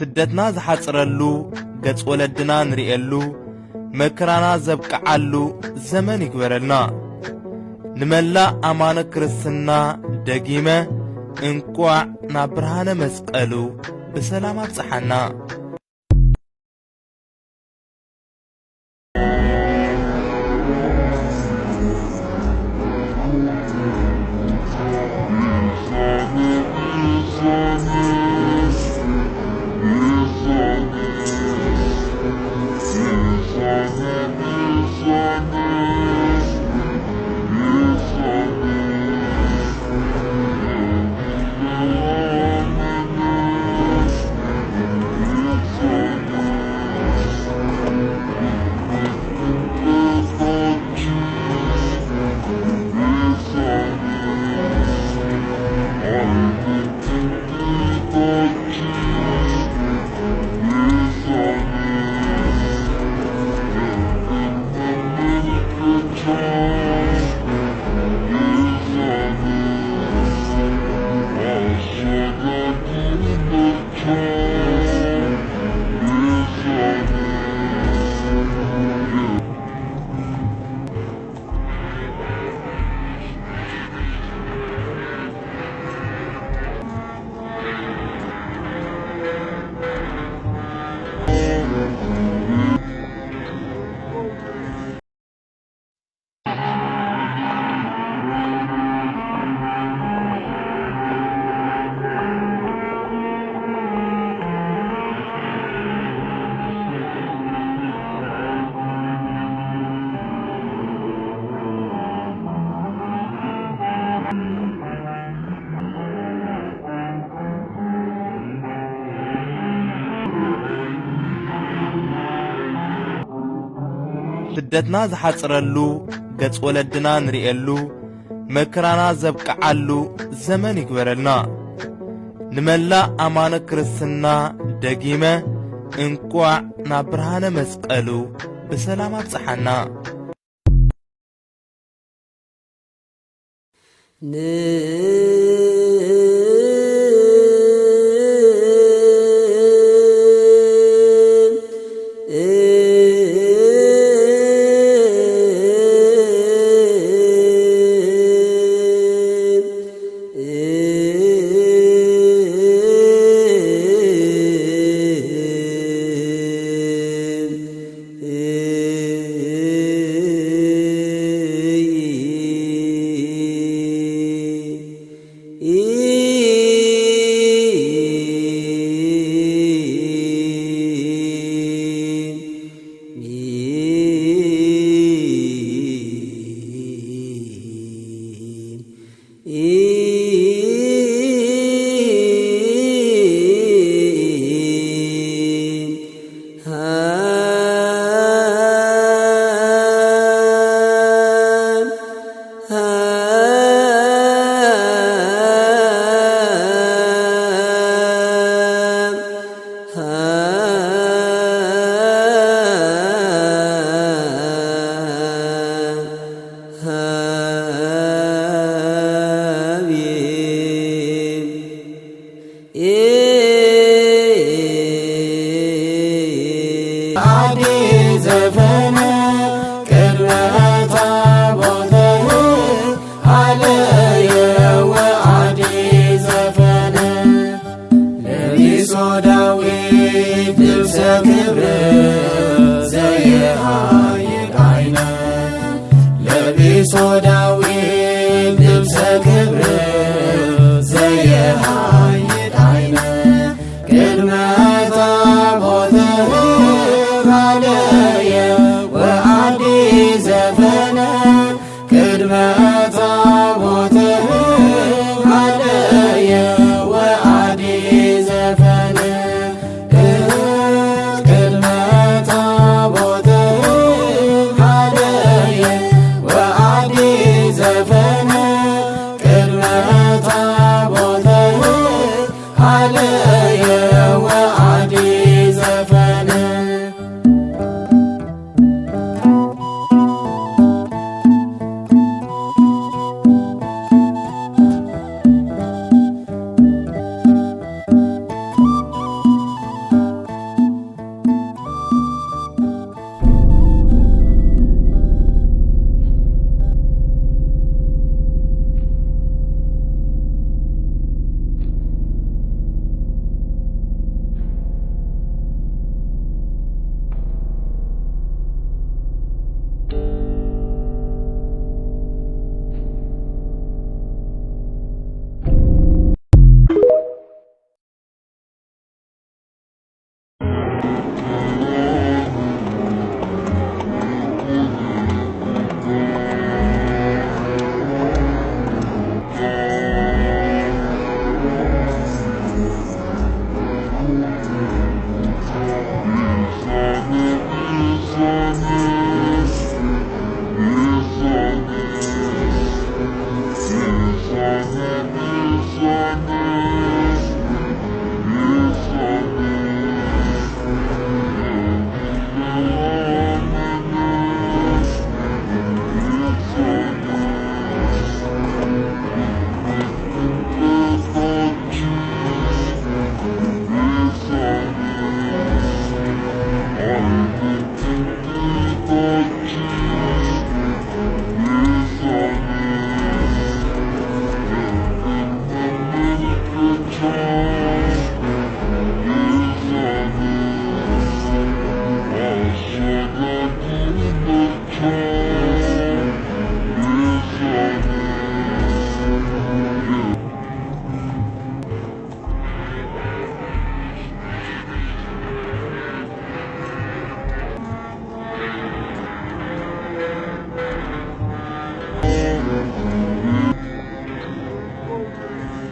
ስደትና ዝሓጽረሉ ገጽ ወለድና ንሪኤሉ መከራና ዘብቅዓሉ ዘመን ይግበረልና ንመላእ ኣማነ ክርስትና ደጊመ እንቋዕ ናብ ብርሃነ መስቀሉ ብሰላም ኣብጽሓና ስደትና ዝሓጽረሉ ገጽ ወለድና ንሪኤሉ መከራና ዘብቅዓሉ ዘመን ይግበረልና ንመላእ ኣማነ ክርስትና ደጊመ እንቋዕ ናብ ብርሃነ መስቀሉ ብሰላም ኣብጽሓና Good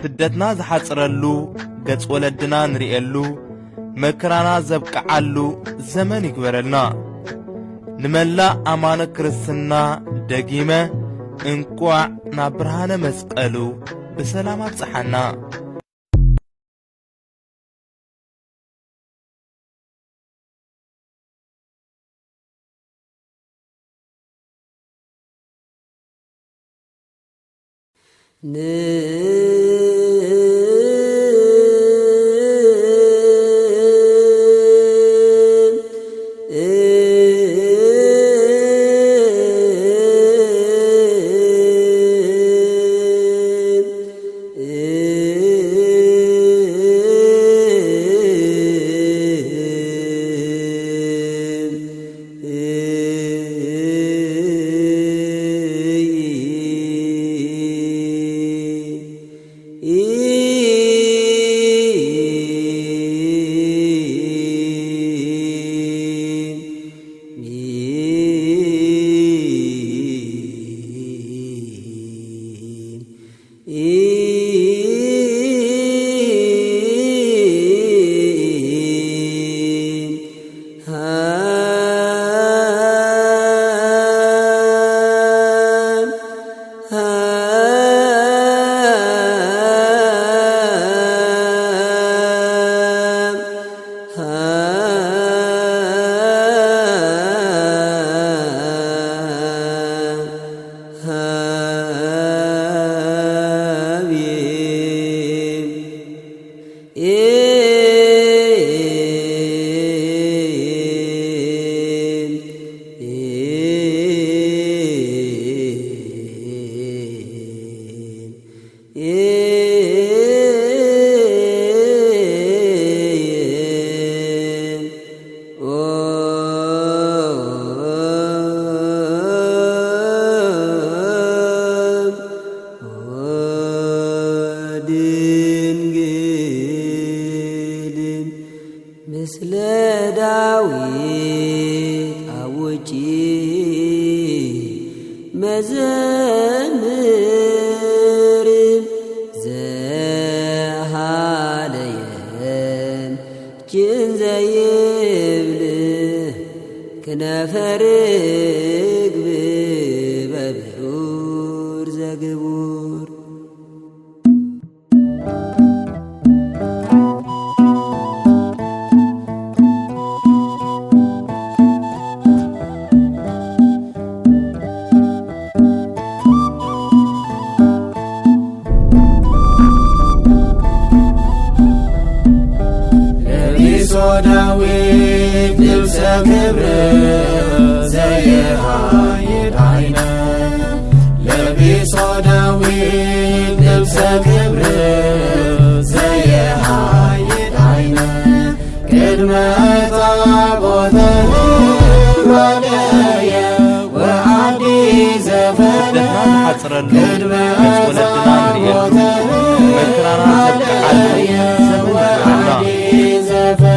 ስደትና ዝሓጽረሉ ገጽ ወለድና ንሪኤሉ መከራና ዘብቅዓሉ ዘመን ይግበረልና ንመላእ ኣማነ ክርስትና ደጊመ እንቋዕ ናብ ብርሃነ መስቀሉ ብሰላም ኣብጽሓና ምስለ ዳዊት አውጪ መዘምር ዘሃለየን ጅንዘይብል ክነፈር ርግብ በብሩር ዘግቡር ዳዊት ልብሰ ክብር ዘየሃይድ አይነ ለቢሶ ዳዊት ልብሰ ክብር ዘየሃይድ አይነ ቅድመ ታቦተ ባለየ ወአዲ ዘፈነ ቅድመ ታቦተ ባለየ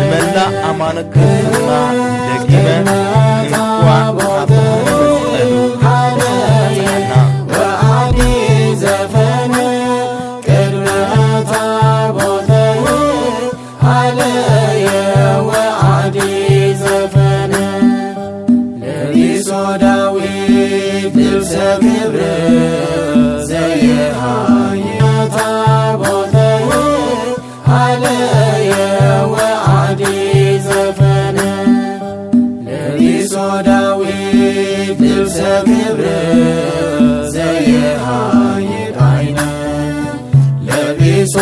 ንመላእ ኣማነ ክርስትና ደጊመ እንቋዕ ናብ መስቀሉ ኣብጽሓና ወአዲ ዘፈነ ቅድመ ታቦተ ሃለየ ወአዲ ዘፈነ ለቢሶ ዳዊት ልብሰ ክብር ዘየሃይድ ታቦተ ሃለየ ወአዲ ዘፈነ ለቢሶ ዳዊት ልብሰ ክብር ዘየሃይድ አይነ ለቢሶ